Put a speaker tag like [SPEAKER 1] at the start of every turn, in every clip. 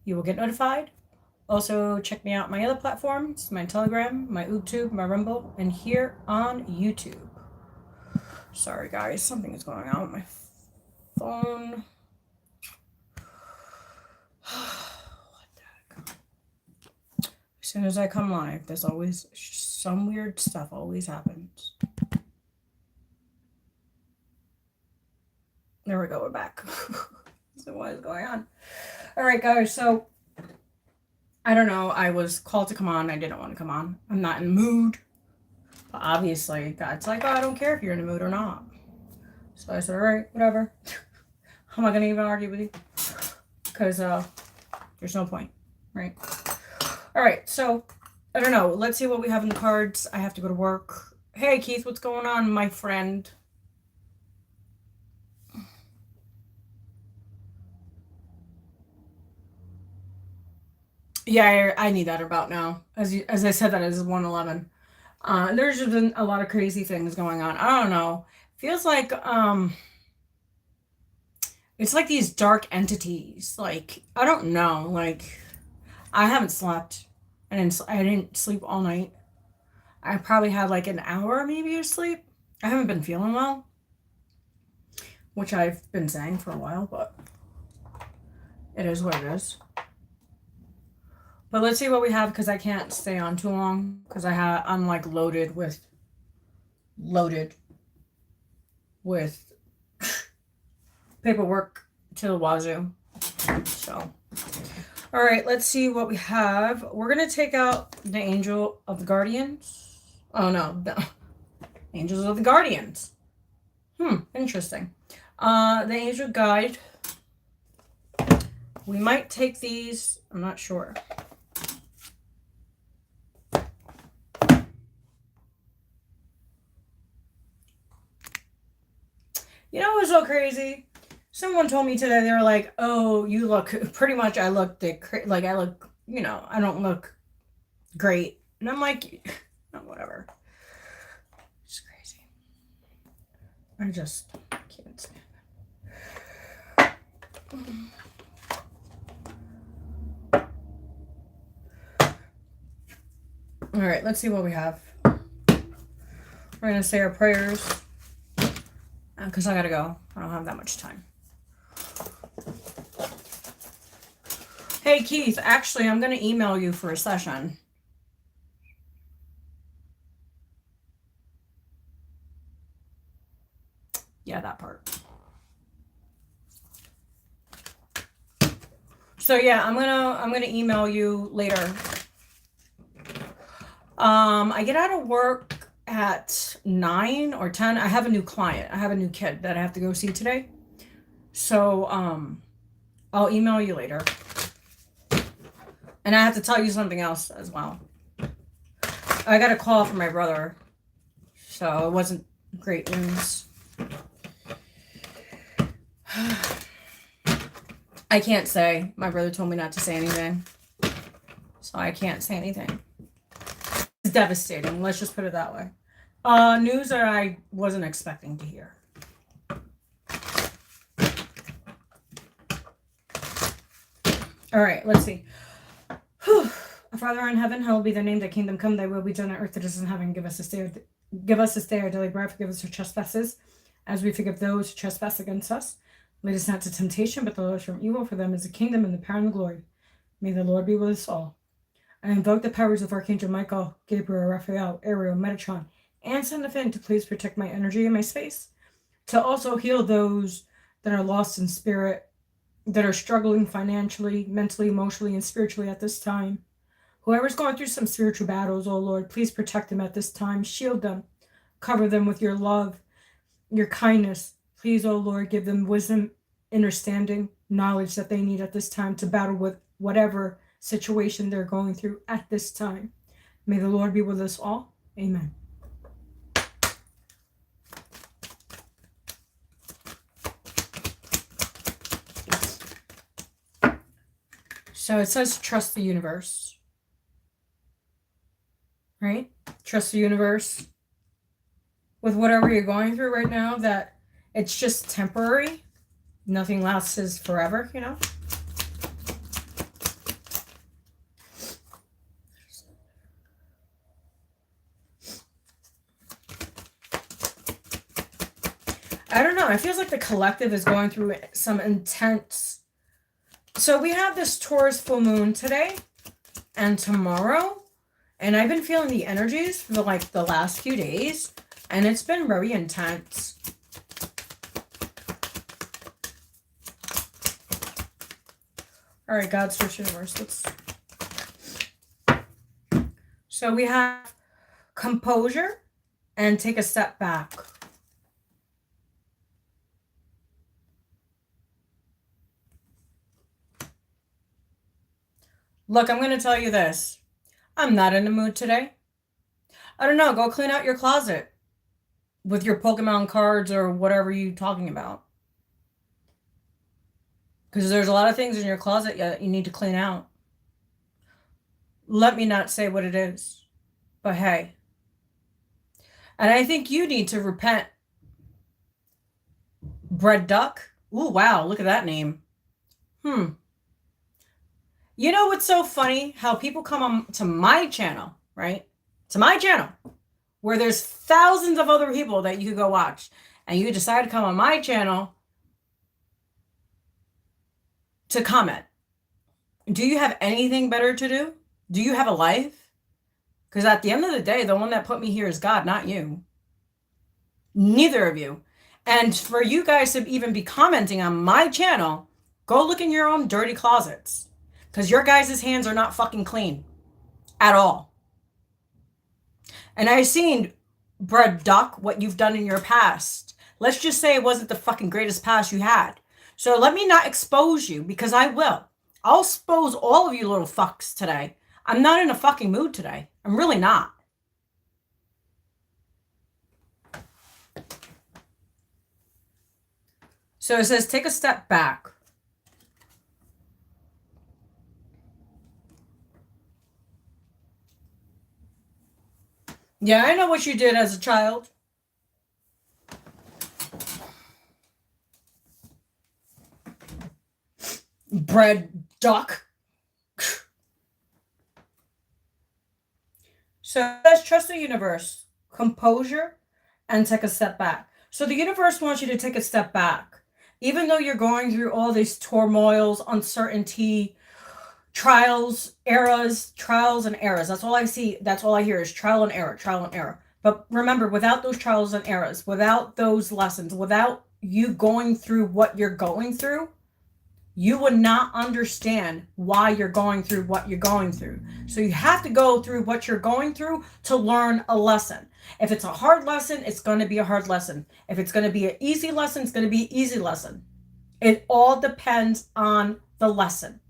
[SPEAKER 1] you will get notified. Also, check me out on my other platforms, my Telegram, my YouTube, my Rumble, and here on YouTube. Sorry, guys, something is going on with my phone. What the heck? As soon as I come live, there's always some weird stuff always happens. There we go, we're back. So what is going on? All right, guys, so I don't know. I was called to come on. I didn't want to come on. I'm not in the mood. But obviously, God's like, oh, I don't care if you're in the mood or not. So I said, all right, whatever. I'm not going to even argue with you. Because there's no point, right? All right, so I don't know. Let's see what we have in the cards. I have to go to work. Hey, Keith, what's going on, my friend? Yeah, I need that about now. As I said, that is 111. There's just been a lot of crazy things going on. I don't know. Feels like it's like these dark entities. Like, I don't know. Like, I haven't slept. I didn't sleep all night. I probably had like an hour maybe of sleep. I haven't been feeling well, which I've been saying for a while, but it is what it is. But let's see what we have, because I can't stay on too long, because I'm like loaded with paperwork to the wazoo. So, all right, let's see what we have. We're gonna take out the Angel of the Guardians. Oh no, the Angels of the Guardians. Interesting. The Angel Guide. We might take these. I'm not sure. You know what's so crazy? Someone told me today, they were like, oh, you look, pretty much I look, like I look, you know, I don't look great. And I'm like, oh, whatever. It's crazy. I just can't stand it. All right, let's see what we have. We're going to say our prayers. Because I gotta go. I don't have that much time. Hey, Keith, actually, I'm going to email you for a session. Yeah, that part. So yeah, I'm gonna email you later. I get out of work at 9 or 10. I have a new client. I have a new kid that I have to go see today. So I'll email you later. And I have to tell you something else as well. I got a call from my brother. So it wasn't great news. I can't say. My brother told me not to say anything. So I can't say anything. It's devastating. Let's just put it that way. News that I wasn't expecting to hear. All right, let's see. Whew. Our Father in heaven, hallowed be thy name, thy kingdom come, thy will be done on earth as it is in heaven. Give us this day our daily bread, forgive us our trespasses, as we forgive those who trespass against us. Lead us not to temptation, but deliver us from evil, for them is the kingdom and the power and the glory. May the Lord be with us all. I invoke the powers of Archangel Michael, Gabriel, Raphael, Ariel, Metatron, and Son of Finn to please protect my energy and my space, to also heal those that are lost in spirit, that are struggling financially, mentally, emotionally, and spiritually at this time. Whoever's going through some spiritual battles, oh Lord, please protect them at this time. Shield them. Cover them with your love, your kindness. Please, oh Lord, give them wisdom, understanding, knowledge that they need at this time to battle with whatever situation they're going through at this time. May the Lord be with us all. Amen. So it says trust the universe, right? Trust the universe with whatever you're going through right now, that it's just temporary. Nothing lasts forever, you know? I don't know. It feels like the collective is going through some intense. So we have this Taurus full moon today and tomorrow. And I've been feeling the energies for like the last few days. And it's been very intense. All right, God's first universe. So we have composure and take a step back. Look, I'm going to tell you this. I'm not in the mood today. I don't know. Go clean out your closet with your Pokemon cards or whatever you're talking about. Because there's a lot of things in your closet that you need to clean out. Let me not say what it is. But hey. And I think you need to repent. Bread Duck? Ooh, wow. Look at that name. You know what's so funny? How people come on to my channel, right? To my channel, where there's thousands of other people that you could go watch. And you decide to come on my channel to comment. Do you have anything better to do? Do you have a life? Because at the end of the day, the one that put me here is God, not you. Neither of you. And for you guys to even be commenting on my channel, go look in your own dirty closets. Because your guys' hands are not fucking clean. At all. And I've seen, Bread Duck, what you've done in your past. Let's just say it wasn't the fucking greatest past you had. So let me not expose you, because I will. I'll expose all of you little fucks today. I'm not in a fucking mood today. I'm really not. So it says, take a step back. Yeah, I know what you did as a child. Bread Duck. So let's trust the universe, composure, and take a step back. So the universe wants you to take a step back. Even though you're going through all these turmoils, uncertainty, trials, eras, trials and errors. That's all I see. That's all I hear is trial and error, trial and error. But remember, without those trials and errors, without those lessons, without you going through what you're going through, you would not understand why you're going through what you're going through. So you have to go through what you're going through to learn a lesson. If it's a hard lesson, it's going to be a hard lesson. If it's going to be an easy lesson, it's going to be an easy lesson. It all depends on the lesson.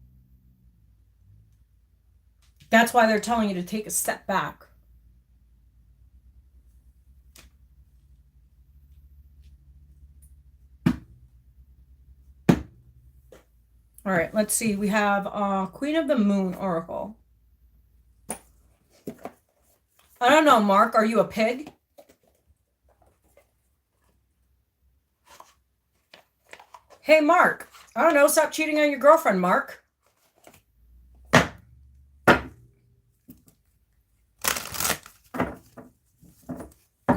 [SPEAKER 1] That's why they're telling you to take a step back. All right, let's see. We have Queen of the Moon Oracle. I don't know, Mark. Are you a pig? Hey, Mark. I don't know. Stop cheating on your girlfriend, Mark.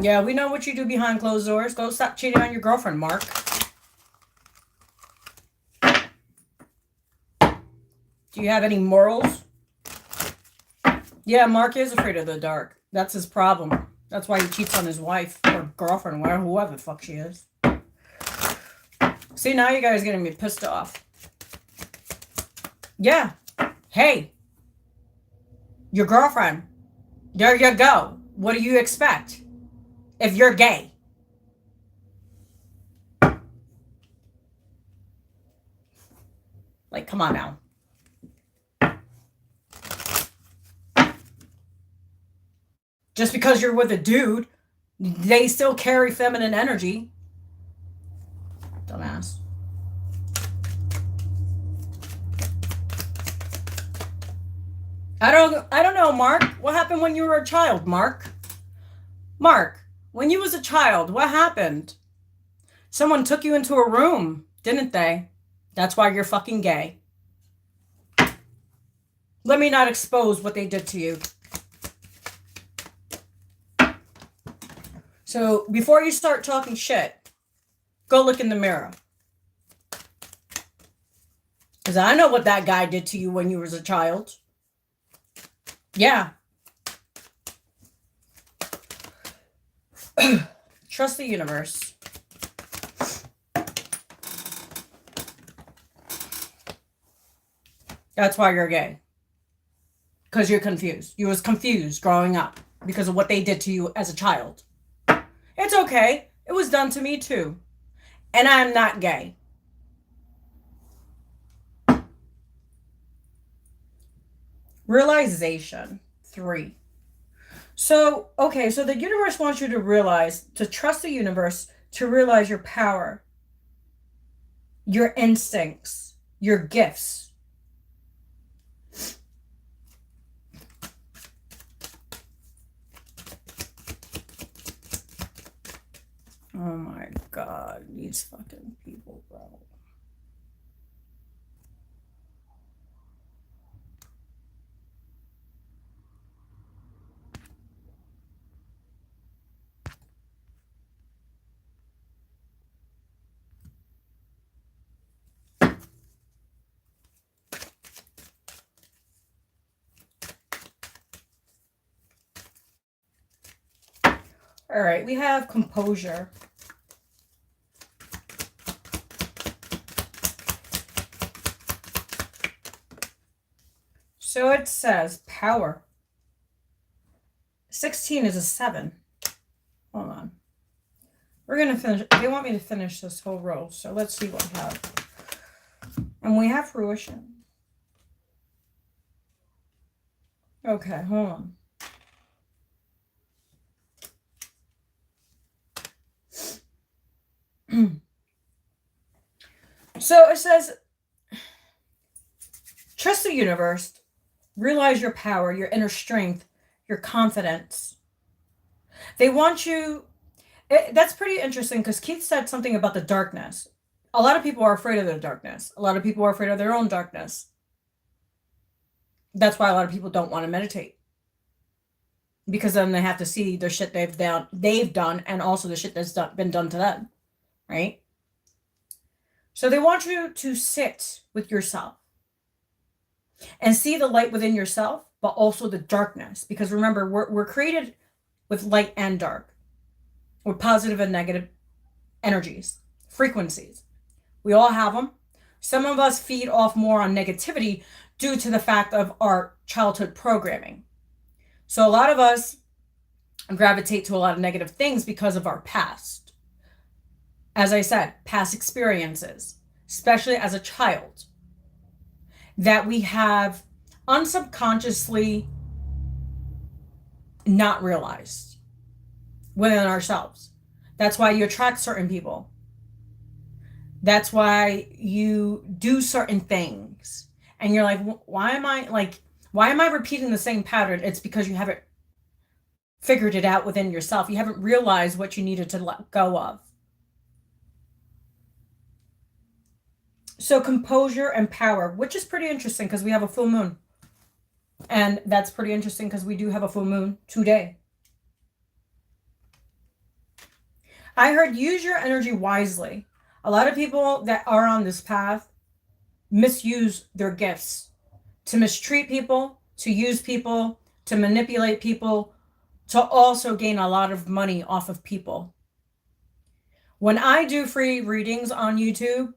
[SPEAKER 1] Yeah, we know what you do behind closed doors. Go stop cheating on your girlfriend, Mark. Do you have any morals? Yeah, Mark is afraid of the dark. That's his problem. That's why he cheats on his wife or girlfriend, whoever the fuck she is. See, now you guys are getting me pissed off. Yeah. Hey. Your girlfriend. There you go. What do you expect? If you're gay. Like, come on now. Just because you're with a dude, they still carry feminine energy. Dumbass. I don't know, Mark. What happened when you were a child, Mark? Mark, when you was a child, what happened? Someone took you into a room, didn't they? That's why you're fucking gay. Let me not expose what they did to you. So before you start talking shit, Go look in the mirror. Because I know what that guy did to you when you was a child. Yeah. Trust the universe. That's why you're gay. Because you're confused. You was confused growing up because of what they did to you as a child. It's okay. It was done to me too. And I'm not gay. Realization 3. So, okay, so the universe wants you to realize, to trust the universe, to realize your power, your instincts, your gifts. Oh my God, these fucking people, bro. All right, we have composure. So it says power. 16 is a 7. Hold on. We're going to finish. They want me to finish this whole row. So let's see what we have. And we have fruition. Okay, hold on. So it says, trust the universe, realize your power, your inner strength, your confidence. They want you, that's pretty interesting because Keith said something about the darkness. A lot of people are afraid of the darkness. A lot of people are afraid of their own darkness. That's why a lot of people don't want to meditate. Because then they have to see the shit they've done and also the shit that's been done to them. Right? So they want you to sit with yourself and see the light within yourself, but also the darkness. Because remember, we're created with light and dark, with positive and negative energies, frequencies. We all have them. Some of us feed off more on negativity due to the fact of our childhood programming. So a lot of us gravitate to a lot of negative things because of our past. As I said, past experiences, especially as a child, that we have unsubconsciously not realized within ourselves. That's why you attract certain people. That's why you do certain things. And you're like, why am I repeating the same pattern? It's because you haven't figured it out within yourself. You haven't realized what you needed to let go of. So composure and power, which is pretty interesting because we have a full moon. And that's pretty interesting because we do have a full moon today. I heard use your energy wisely. A lot of people that are on this path misuse their gifts to mistreat people, to use people, to manipulate people, to also gain a lot of money off of people. When I do free readings on YouTube,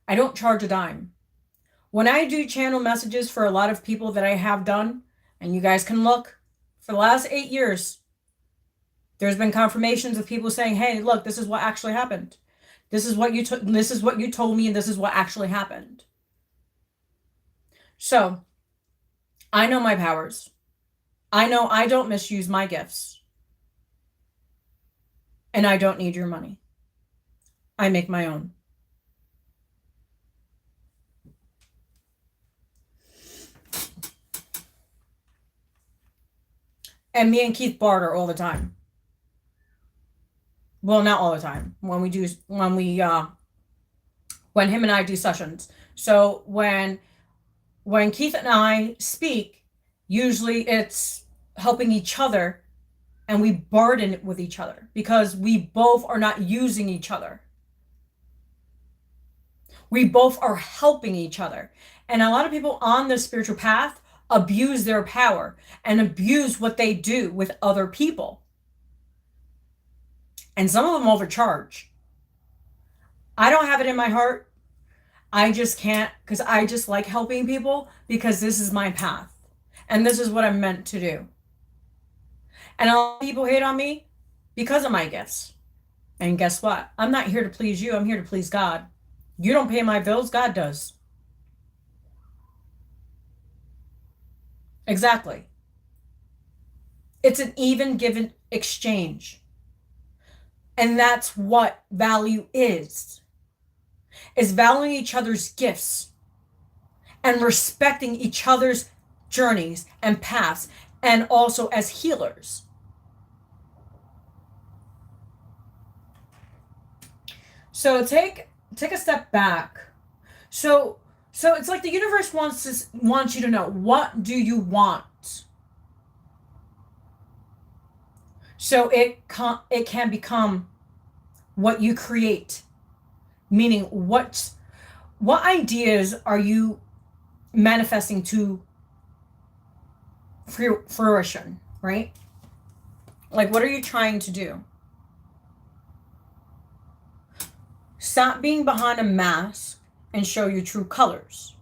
[SPEAKER 1] I don't charge a dime. When I do channel messages for a lot of people that I have done, and you guys can look, for the last 8 years, there's been confirmations of people saying, hey, look, this is what actually happened. This is what you told me, and this is what actually happened. So, I know my powers. I know I don't misuse my gifts. And I don't need your money. I make my own. And me and Keith barter all the time. Well, not all the time. When him and I do sessions. So when Keith and I speak, usually it's helping each other, and we barter with each other because we both are not using each other. We both are helping each other. And a lot of people on the spiritual path abuse their power and abuse what they do with other people. And some of them overcharge. I don't have it in my heart. I just can't, because I just like helping people, because this is my path. And this is what I'm meant to do. And a lot of people hate on me because of my gifts. And guess what? I'm not here to please you. I'm here to please God. You don't pay my bills. God does. Exactly. It's an even given exchange. And that's what value is valuing each other's gifts and respecting each other's journeys and paths, and also as healers. So take a step back. So it's like the universe wants you to know, what do you want? So it can become what you create. Meaning, what ideas are you manifesting to fruition, right? Like, what are you trying to do? Stop being behind a mask and show your true colors.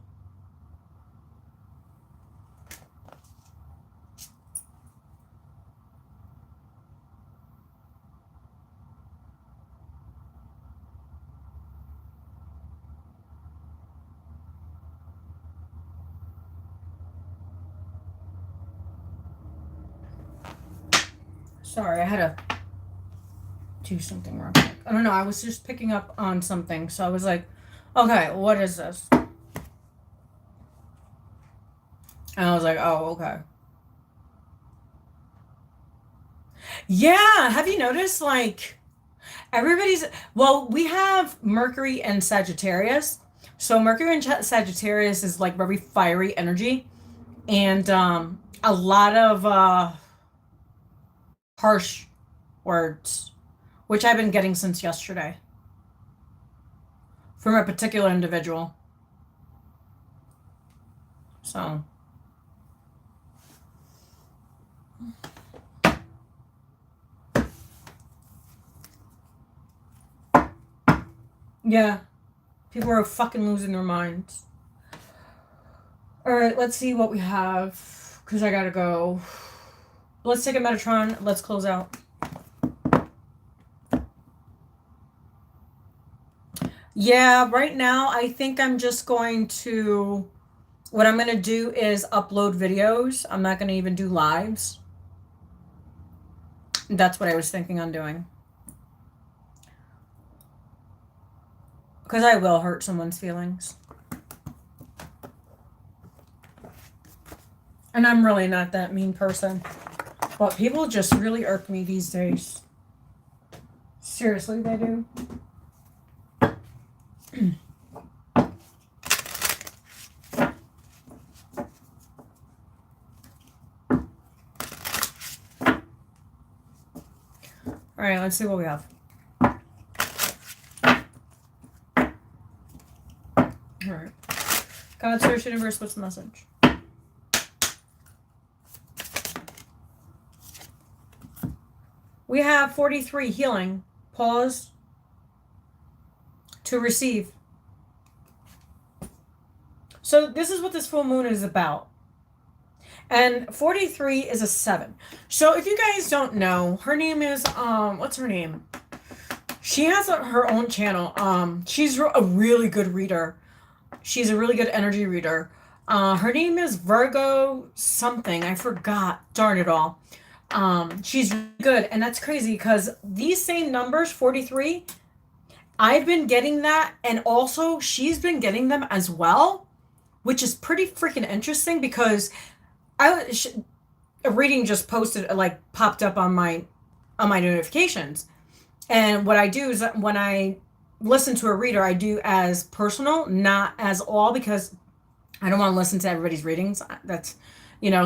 [SPEAKER 1] Sorry, I had to do something wrong. I don't know, I was just picking up on something, so I was like, okay, what is this? And I was like, oh, okay. Yeah, have you noticed, like, we have Mercury and Sagittarius. So Mercury and Sagittarius is like very fiery energy, and a lot of harsh words, which I've been getting since yesterday from a particular individual. So yeah, people are fucking losing their minds. All right, let's see what we have, because I gotta go. Let's take a Metatron. Let's close out. Yeah, right now I think I'm just going to, what I'm going to do is upload videos. I'm not going to even do lives. That's what I was thinking on doing. Because I will hurt someone's feelings. And I'm really not that mean person. But people just really irk me these days. Seriously, they do. All right, let's see what we have. All right. God, Source, Universe, what's the message? We have 43, healing. Pause to receive. So this is what this full moon is about. And 43 is a 7. So if you guys don't know, her name is, what's her name? She has her own channel. She's a really good reader. She's a really good energy reader. Her name is Virgo something. I forgot. Darn it all. She's really good. And that's crazy because these same numbers, 43, I've been getting that. And also she's been getting them as well, which is pretty freaking interesting because a reading just popped up on my notifications. And what I do is when I listen to a reader, I do as personal, not as all, because I don't want to listen to everybody's readings. That's,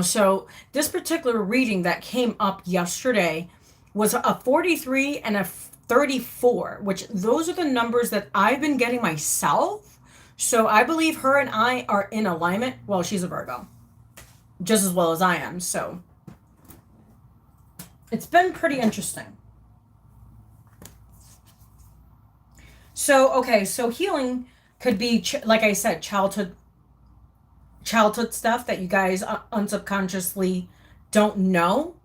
[SPEAKER 1] so this particular reading that came up yesterday was a 43 and a 34, which those are the numbers that I've been getting myself. So I believe her and I are in alignment. Well, she's a Virgo, just as well as I am. So it's been pretty interesting. So, okay, so healing could be, like I said, childhood stuff that you guys unsubconsciously don't know,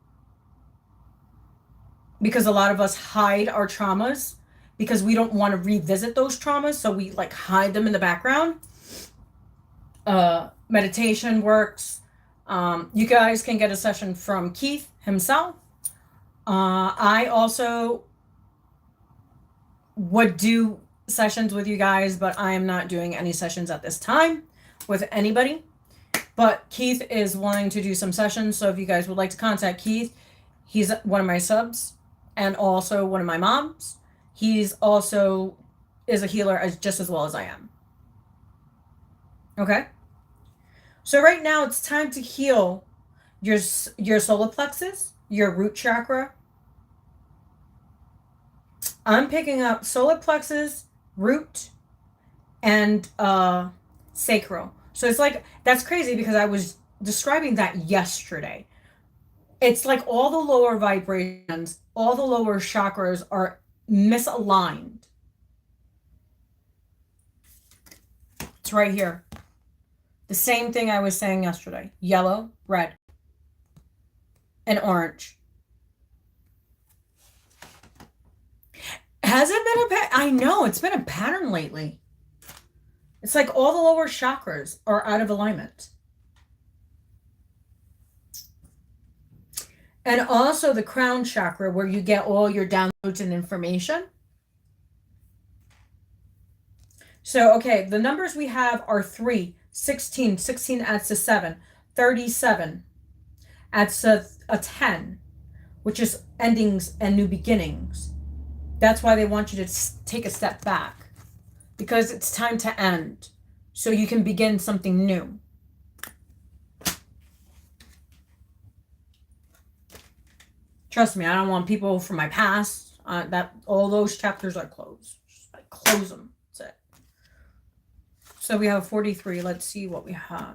[SPEAKER 1] because a lot of us hide our traumas because we don't want to revisit those traumas, so we like hide them in the background. Meditation works. You guys can get a session from Keith himself. I also would do sessions with you guys, but I am not doing any sessions at this time with anybody. But Keith is willing to do some sessions, so if you guys would like to contact Keith, he's one of my subs and also one of my moms. He's also is a healer just as well as I am. Okay? So right now it's time to heal your solar plexus, your root chakra. I'm picking up solar plexus, root, and sacral. So it's like, that's crazy because I was describing that yesterday. It's like all the lower vibrations, all the lower chakras are misaligned. It's right here. The same thing I was saying yesterday. Yellow, red, and orange. Has it been a pattern? I know, it's been a pattern lately. It's like all the lower chakras are out of alignment. And also the crown chakra, where you get all your downloads and information. So, okay, the numbers we have are 3, 16. 16 adds to 7. 37 adds to a 10, which is endings and new beginnings. That's why they want you to take a step back, because it's time to end so you can begin something new. Trust me, I don't want people from my past. That all those chapters are closed. I close them. That's it. So we have 43. Let's see what we have.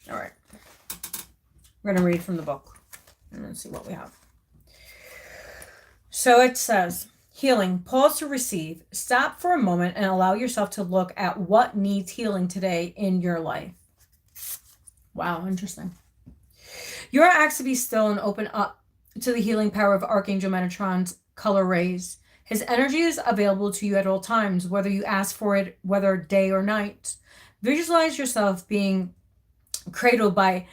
[SPEAKER 1] All right. We're going to read from the book and then see what we have. So it says, healing, pause to receive. Stop for a moment and allow yourself to look at what needs healing today in your life. Wow, interesting. You are asked to be still and open up to the healing power of Archangel Metatron's color rays. His energy is available to you at all times, whether you ask for it, whether day or night. Visualize yourself being cradled by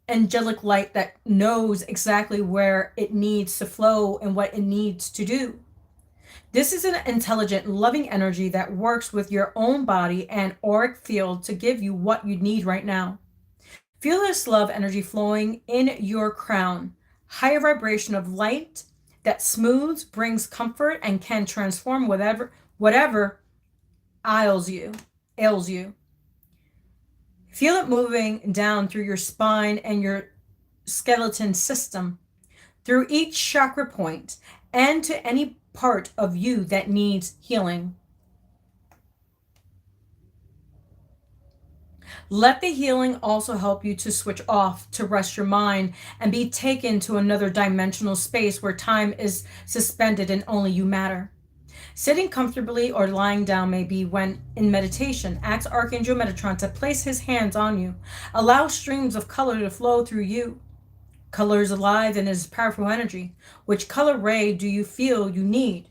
[SPEAKER 1] angelic light that knows exactly where it needs to flow and what it needs to do. This is an intelligent, loving energy that works with your own body and auric field to give you what you need right now. Feel this love energy flowing in your crown, higher vibration of light that smooths, brings comfort, and can transform whatever ails you. Feel it moving down through your spine and your skeleton system, through each chakra point, and to any part of you that needs healing. Let the healing also help you to switch off, to rest your mind, and be taken to another dimensional space where time is suspended and only you matter. Sitting comfortably or lying down may be when in meditation. Ask Archangel Metatron to place his hands on you. Allow streams of color to flow through you. Color is alive and is powerful energy. Which color ray do you feel you need?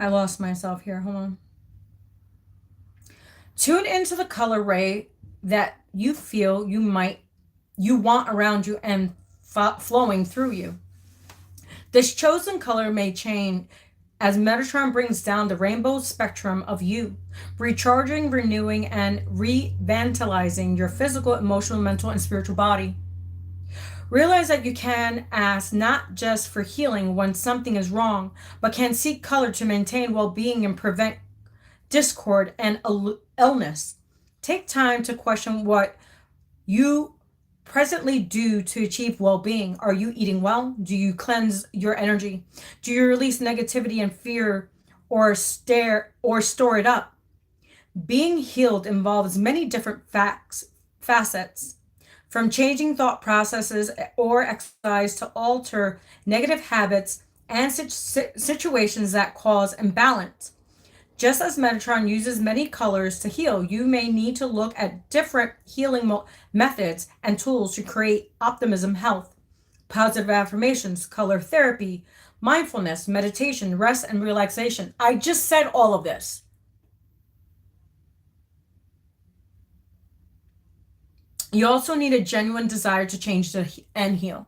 [SPEAKER 1] I lost myself here. Hold on. Tune into the color ray that you feel you want around you and flowing through you. This chosen color may change as Metatron brings down the rainbow spectrum of you, recharging, renewing, and revitalizing your physical, emotional, mental, and spiritual body. Realize that you can ask not just for healing when something is wrong, but can seek color to maintain well-being and prevent discord, and illness. Take time to question what you presently do to achieve well-being. Are you eating well? Do you cleanse your energy? Do you release negativity and fear, or store it up? Being healed involves many different facets, from changing thought processes or exercise to alter negative habits and situations that cause imbalance. Just as Metatron uses many colors to heal, you may need to look at different healing methods and tools to create optimism, health, positive affirmations, color therapy, mindfulness, meditation, rest, and relaxation. I just said all of this. You also need a genuine desire to change and heal.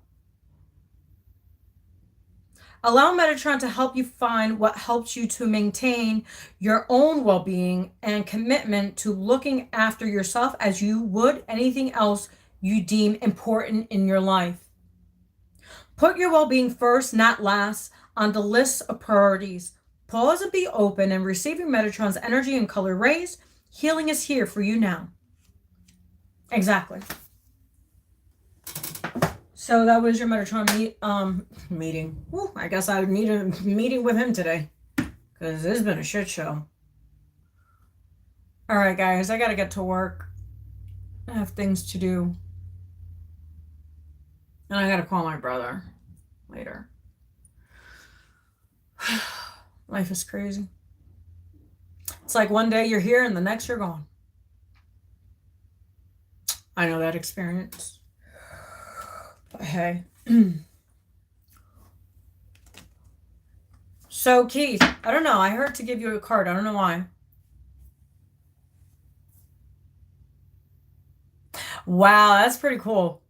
[SPEAKER 1] Allow Metatron to help you find what helps you to maintain your own well-being and commitment to looking after yourself as you would anything else you deem important in your life. Put your well-being first, not last, on the list of priorities. Pause and be open and receiving Metatron's energy and color rays. Healing is here for you now. Exactly. So that was your Metatron meeting. Woo, I guess I would need a meeting with him today, because it's been a shit show. All right, guys, I gotta get to work. I have things to do. And I gotta call my brother later. Life is crazy. It's like one day you're here and the next you're gone. I know that experience. But hey. So, Keith, I don't know. I heard to give you a card. I don't know why. Wow, that's pretty cool.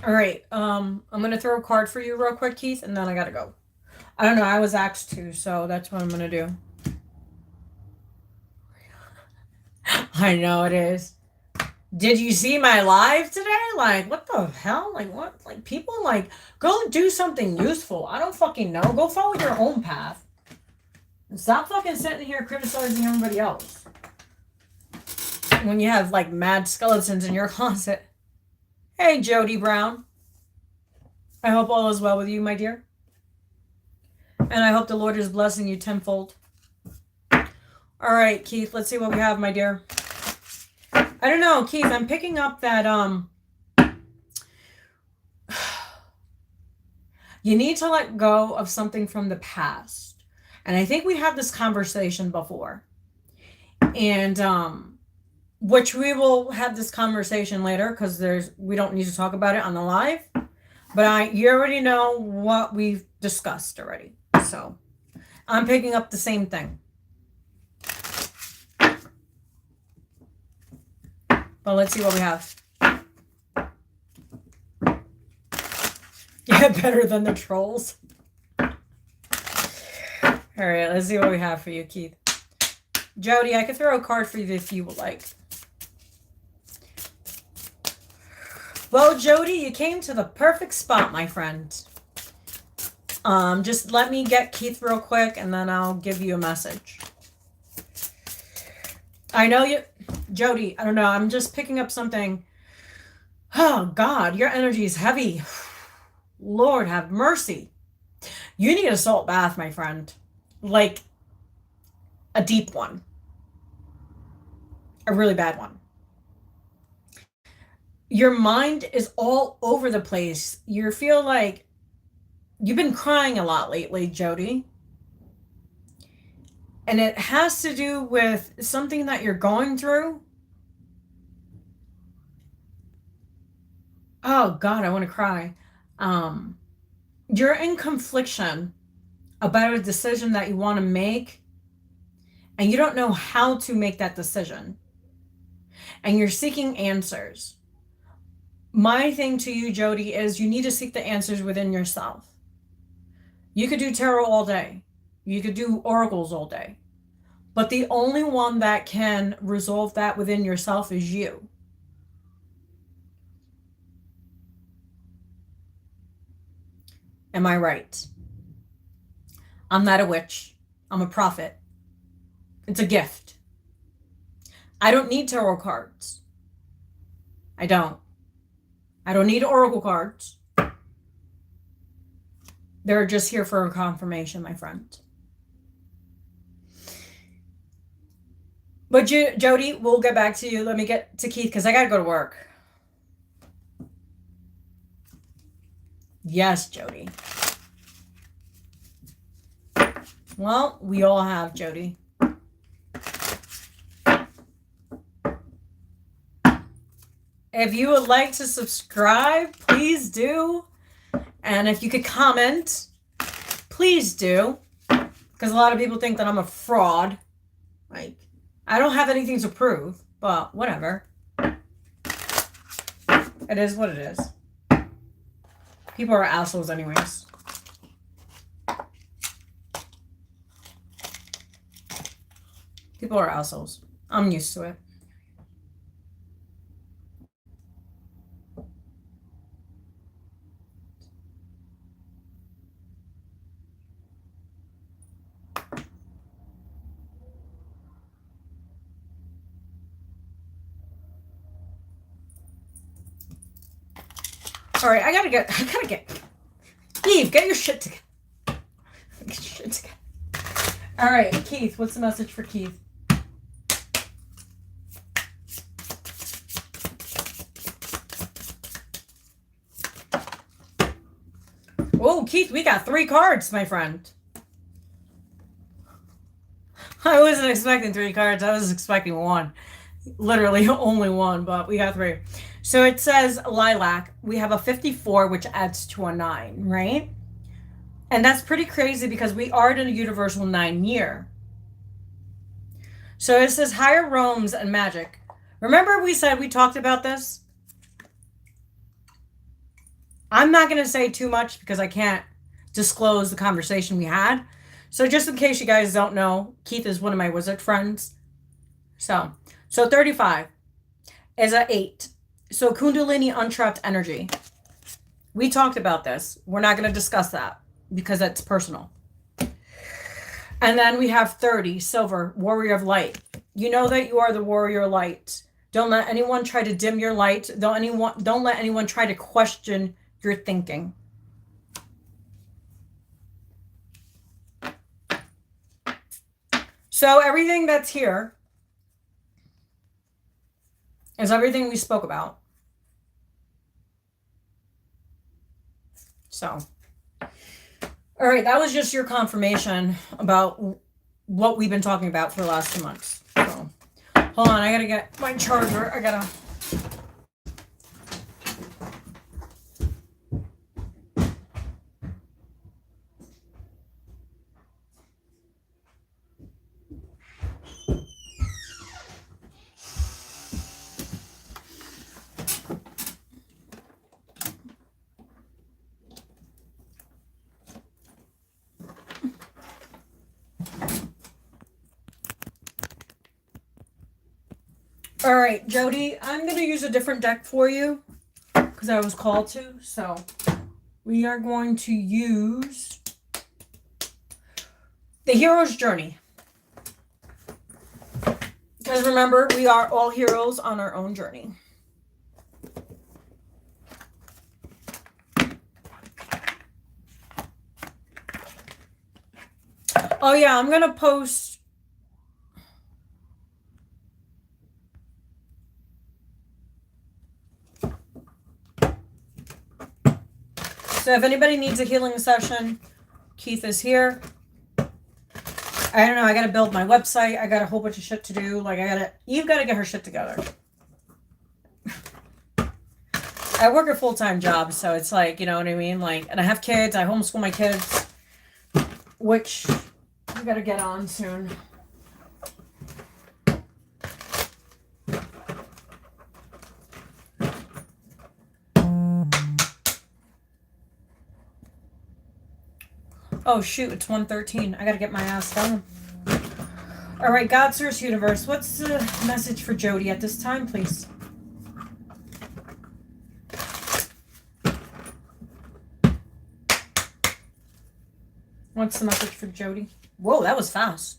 [SPEAKER 1] All right, I'm gonna throw a card for you real quick, Keith, and then I gotta go. I don't know, I was asked to, so that's what I'm gonna do. I know it is. Did you see my live today? Like, what the hell? Like, what? Like, people, like, go do something useful. I don't fucking know. Go follow your own path. And stop fucking sitting here criticizing everybody else. When you have, like, mad skeletons in your closet. Hey, Jody Brown. I hope all is well with you, my dear. And I hope the Lord is blessing you tenfold. All right, Keith, let's see what we have, my dear. I don't know, Keith, I'm picking up that, you need to let go of something from the past. And I think we had this conversation before. And, which we will have this conversation later, because we don't need to talk about it on the live. But you already know what we've discussed already. So I'm picking up the same thing. But let's see what we have. Yeah, better than the trolls. All right, let's see what we have for you, Keith. Jody, I could throw a card for you if you would like. Well, Jody, you came to the perfect spot, my friend. Just let me get Keith real quick, and then I'll give you a message. I know you... Jody, I don't know. I'm just picking up something. Oh, God, your energy is heavy. Lord, have mercy. You need a salt bath, my friend. Like, a deep one. A really bad one. Your mind is all over the place. You feel like you've been crying a lot lately, Jody. And it has to do with something that you're going through. Oh, God, I want to cry. You're in confliction about a decision that you want to make, and you don't know how to make that decision. And you're seeking answers. My thing to you, Jody, is you need to seek the answers within yourself. You could do tarot all day. You could do oracles all day. But the only one that can resolve that within yourself is you. Am I right? I'm not a witch. I'm a prophet. It's a gift. I don't need tarot cards. I don't. I don't need oracle cards. They're just here for a confirmation, my friend. But Jody, we'll get back to you. Let me get to Keith because I got to go to work. Yes, Jody. Well, we all have, Jody. If you would like to subscribe, please do. And if you could comment, please do. Because a lot of people think that I'm a fraud. Like, I don't have anything to prove, but whatever. It is what it is. People are assholes anyways. People are assholes. I'm used to it. All right, I gotta get, Keith, get your shit together. Get your shit together. All right, Keith, what's the message for Keith? Oh, Keith, we got 3 cards, my friend. I wasn't expecting 3 cards. I was expecting 1. Literally only 1, but we got 3. So it says lilac. We have a 54, which adds to a 9, right? And that's pretty crazy because we are in a universal 9 year. So it says higher realms and magic. Remember we said we talked about this? I'm not going to say too much because I can't disclose the conversation we had. So just in case you guys don't know, Keith is one of my wizard friends. So 35 is an 8. So Kundalini untrapped energy. We talked about this. We're not going to discuss that because that's personal. And then we have 30, silver, warrior of light. You know that you are the warrior of light. Don't let anyone try to dim your light. Don't let anyone try to question your thinking. So everything that's here is everything we spoke about. So, all right, that was just your confirmation about what we've been talking about for the last 2 months. So, hold on, I gotta get my charger. All right, Jody, I'm going to use a different deck for you because I was called to. So we are going to use the Hero's Journey. Because remember, we are all heroes on our own journey. Oh yeah, I'm going to post. So if anybody needs a healing session, Keith is here. I don't know. I got to build my website. I got a whole bunch of shit to do. Like you've got to get her shit together. I work a full-time job. So it's like, you know what I mean? Like, and I have kids. I homeschool my kids, which I got to get on soon. Oh, shoot. It's 1:13. I got to get my ass done. All right, God, Source, Universe. What's the message for Jody at this time, please? What's the message for Jody? Whoa, that was fast.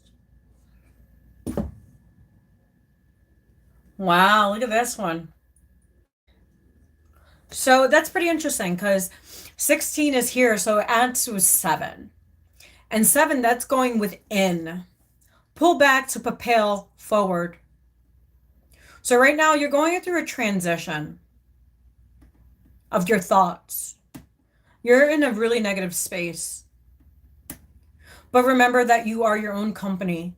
[SPEAKER 1] Wow, look at this one. So that's pretty interesting because 16 is here, so it adds to 7. And 7, that's going within. Pull back to propel forward. So right now you're going through a transition of your thoughts. You're in a really negative space. But remember that you are your own company.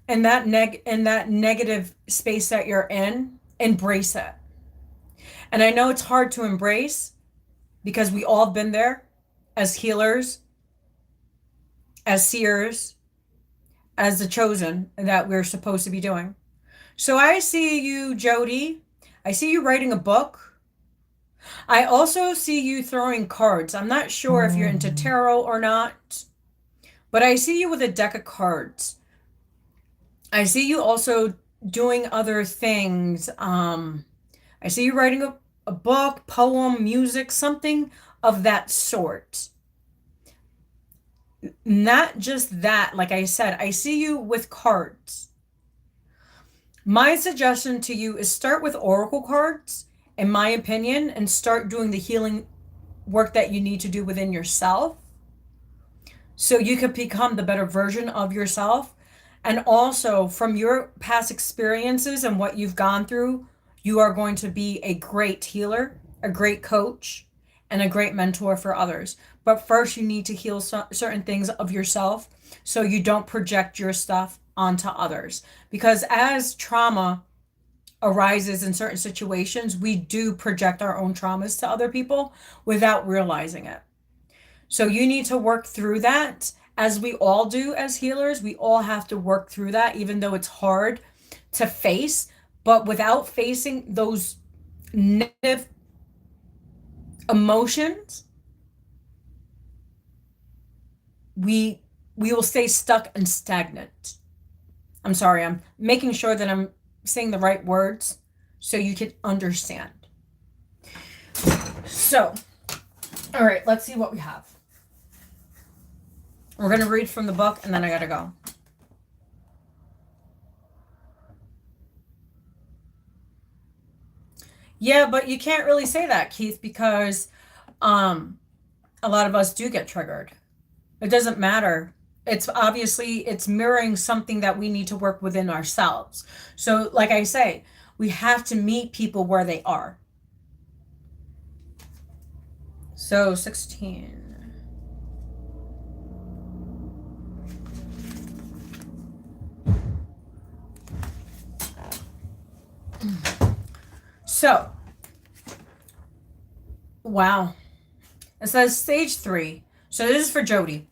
[SPEAKER 1] And that negative space that you're in, embrace it. And I know it's hard to embrace because we all have been there as healers, as seers, as the chosen that we're supposed to be doing. So I see you, Jody. I see you writing a book. I also see you throwing cards. I'm not sure if you're into tarot or not, but I see you with a deck of cards. I see you also doing other things. I see you writing a book, poem, music, something of that sort. Not just that, like I said, I see you with cards. My suggestion to you is start with oracle cards, in my opinion, and start doing the healing work that you need to do within yourself so you can become the better version of yourself. And also from your past experiences and what you've gone through, you are going to be a great healer, a great coach, and a great mentor for others. But first, you need to heal certain things of yourself so you don't project your stuff onto others. Because as trauma arises in certain situations, we do project our own traumas to other people without realizing it. So you need to work through that, as we all do as healers. We all have to work through that, even though it's hard to face. But without facing those negative emotions, we will stay stuck and stagnant. I'm sorry, I'm making sure that I'm saying the right words so you can understand. So, all right, let's see what we have. We're going to read from the book and then I got to go. Yeah, but you can't really say that, Keith, because a lot of us do get triggered. It doesn't matter. It's obviously, it's mirroring something that we need to work within ourselves. So like I say, we have to meet people where they are. So 16. So, wow. It says stage 3. So this is for Jody.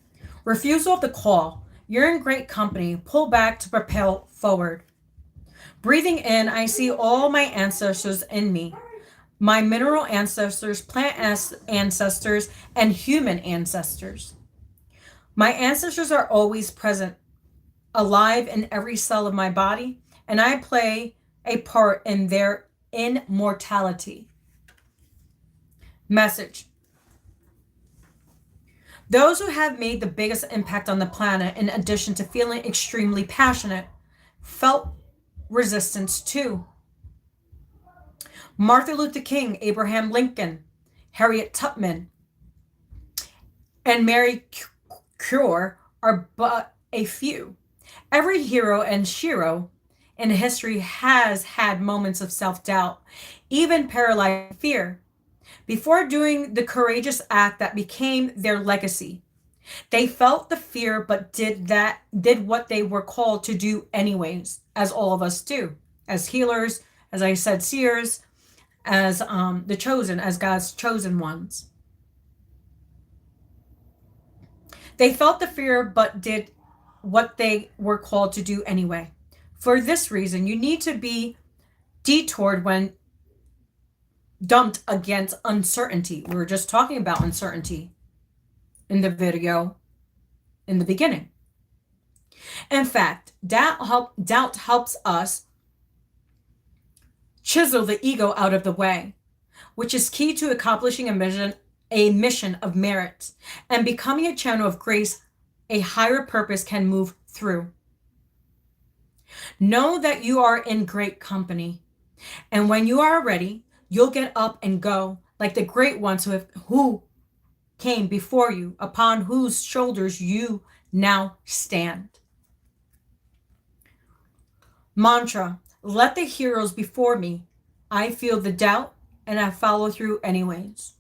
[SPEAKER 1] Refusal of the call. You're in great company. Pull back to propel forward. Breathing in, I see all my ancestors in me. My mineral ancestors, plant ancestors, and human ancestors. My ancestors are always present, alive in every cell of my body, and I play a part in their immortality. Message. Those who have made the biggest impact on the planet, in addition to feeling extremely passionate, felt resistance too. Martin Luther King, Abraham Lincoln, Harriet Tubman, and Mary Curie are but a few. Every hero and shiro in history has had moments of self-doubt, even paralyzed fear, before doing the courageous act that became their legacy. They felt the fear, but did what they were called to do anyways, as all of us do, as healers, as I said, seers, as the chosen, as God's chosen ones. They felt the fear, but did what they were called to do anyway. For this reason, you need to be detoured when dumped against uncertainty. We were just talking about uncertainty in the video. in the beginning. In fact, doubt helps us chisel the ego out of the way, which is key to accomplishing a mission of merit and becoming a channel of grace a higher purpose can move through. Know that you are in great company, and when you are ready, you'll get up and go like the great ones who came before you, upon whose shoulders you now stand. Mantra: let the heroes before me. I feel the doubt and I follow through anyways.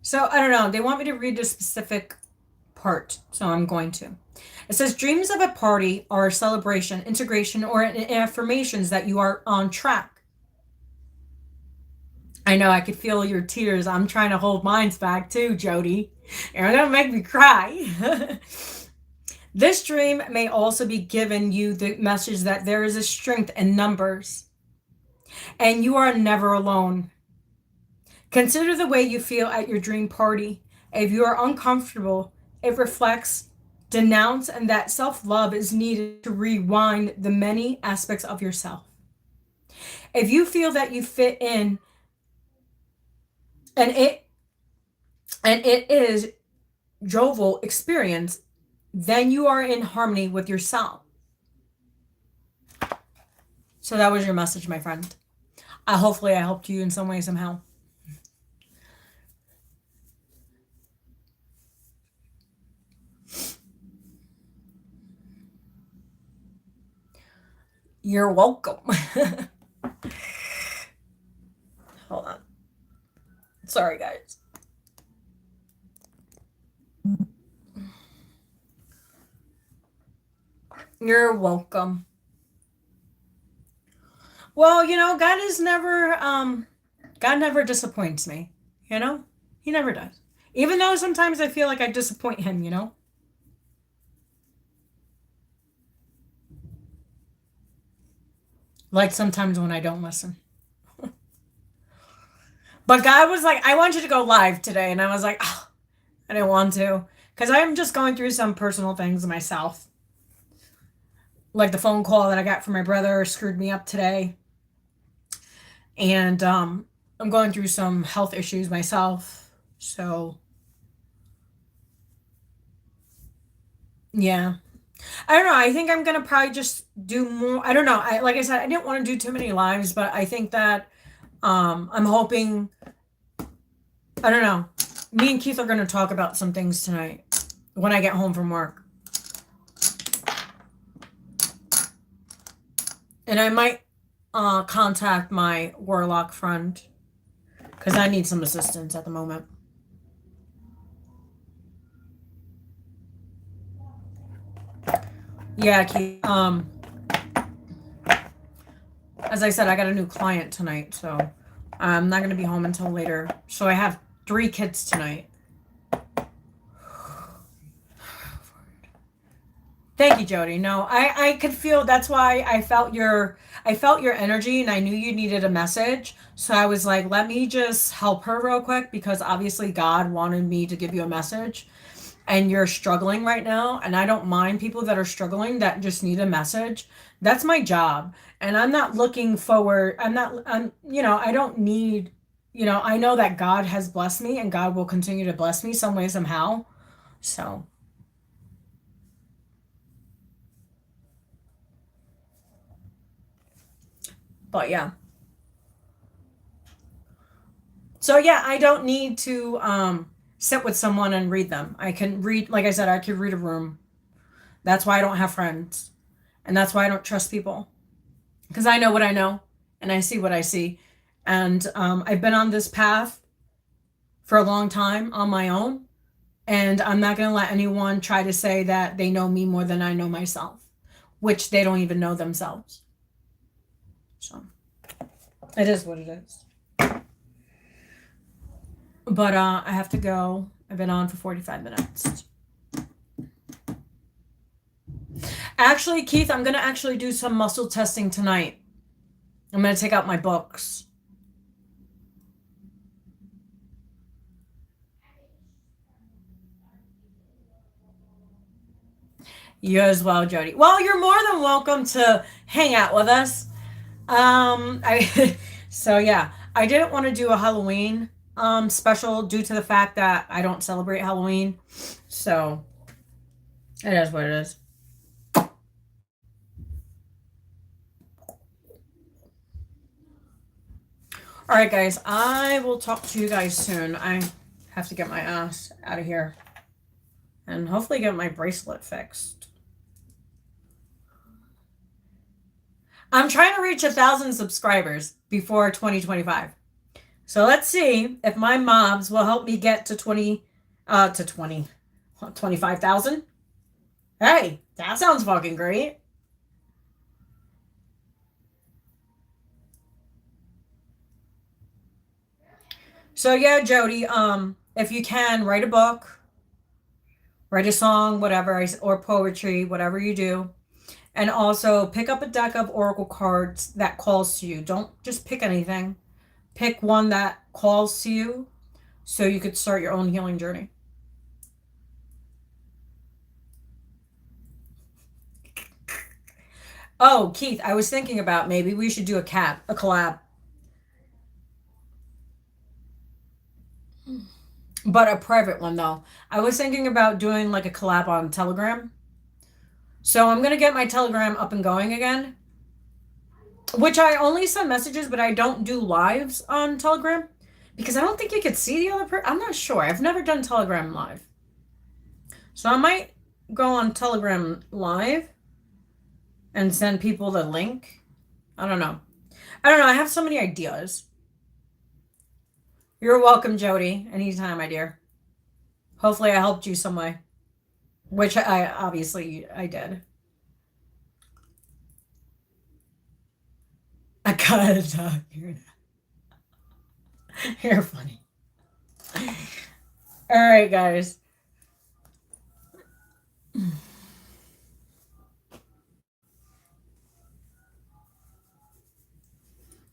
[SPEAKER 1] So I don't know. They want me to read a specific part, so I'm going to. It says dreams of a party are a celebration, integration, or affirmations that you are on track. I know, I could feel your tears. I'm trying to hold mine back too, Jody. You're gonna make me cry. This dream may also be giving you the message that there is a strength in numbers and you are never alone. Consider the way you feel at your dream party. If you are uncomfortable, it reflects, denounce, and that self-love is needed to rewind the many aspects of yourself. If you feel that you fit in and it is jovial experience, then you are in harmony with yourself. So that was your message, my friend. Hopefully I helped you in some way, somehow. You're welcome. Hold on. Sorry, guys. You're welcome. Well, God never disappoints me, He never does. Even though sometimes I feel like I disappoint him, Like sometimes when I don't listen. But God was like, I want you to go live today. And I was like, oh, I didn't want to. Because I'm just going through some personal things myself. Like the phone call that I got from my brother screwed me up today. And I'm going through some health issues myself. So, yeah. I don't know. I think I'm going to probably just do more. I don't know. Like I said, I didn't want to do too many lives, but I think that I'm hoping, I don't know. Me and Keith are going to talk about some things tonight when I get home from work. And I might contact my warlock friend because I need some assistance at the moment. Yeah, Keith. As I said, I got a new client tonight, so I'm not going to be home until later. So I have 3 kids tonight. Thank you, Jody. No, I could feel, that's why I felt your energy and I knew you needed a message. So I was like, let me just help her real quick because obviously God wanted me to give you a message and you're struggling right now. And I don't mind people that are struggling that just need a message. That's my job. And I'm not looking forward. I don't need, I know that God has blessed me and God will continue to bless me some way, somehow. So. But yeah. So yeah, I don't need to sit with someone and read them. I can read, like I said, I could read a room. That's why I don't have friends. And that's why I don't trust people. Because I know what I know and I see what I see. And I've been on this path for a long time on my own. And I'm not going to let anyone try to say that they know me more than I know myself, which they don't even know themselves. So it is what it is. But I have to go. I've been on for 45 minutes. Actually, Keith, I'm going to actually do some muscle testing tonight. I'm going to take out my books. You as well, Jody. Well, you're more than welcome to hang out with us. So yeah, I didn't want to do a Halloween special due to the fact that I don't celebrate Halloween. So it is what it is. All right, guys. I will talk to you guys soon. I have to get my ass out of here and hopefully get my bracelet fixed. I'm trying to reach 1,000 subscribers before 2025. So let's see if my mobs will help me get to 25,000. Hey, that sounds fucking great. So yeah, Jody, if you can write a book, write a song, whatever, or poetry, whatever you do. And also pick up a deck of oracle cards that calls to you. Don't just pick anything. Pick one that calls to you so you could start your own healing journey. Oh, Keith, I was thinking about maybe we should do a collab. But a private one though. I was thinking about doing like a collab on Telegram. So I'm gonna get my Telegram up and going again. Which I only send messages, but I don't do lives on Telegram. Because I don't think you could see the other person. I'm not sure. I've never done Telegram live. So I might go on Telegram live and send people the link. I don't know. I have so many ideas. You're welcome, Jody. Anytime, my dear. Hopefully I helped you some way. Which I did. I gotta talk. You're funny. All right, guys.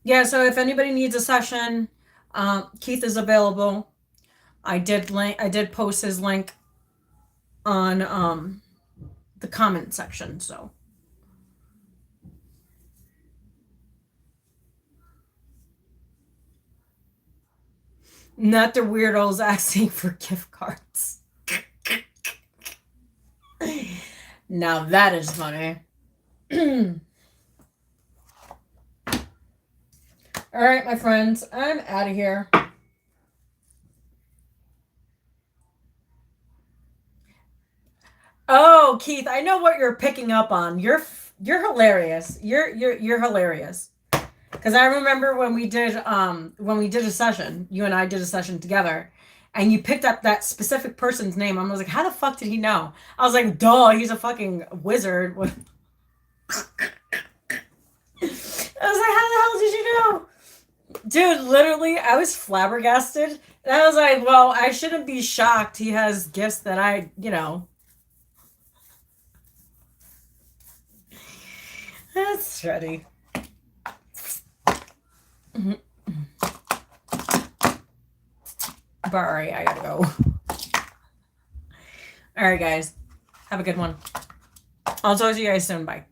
[SPEAKER 1] Yeah, so if anybody needs a session, Keith is available. I did post his link on the comment section, so. Not the weirdos asking for gift cards. Now that is funny. All right, my friends, I'm out of here. Oh, Keith, I know what you're picking up on. You're hilarious. You're hilarious. Because I remember when we did a session, you and I did a session together, and you picked up that specific person's name. I was like, how the fuck did he know? I was like, duh, he's a fucking wizard. I was like, how the hell did you know? Dude, literally, I was flabbergasted. And I was like, well, I shouldn't be shocked. He has gifts that That's ready. Bye, I gotta go. All right, guys. Have a good one. I'll talk to you guys soon. Bye.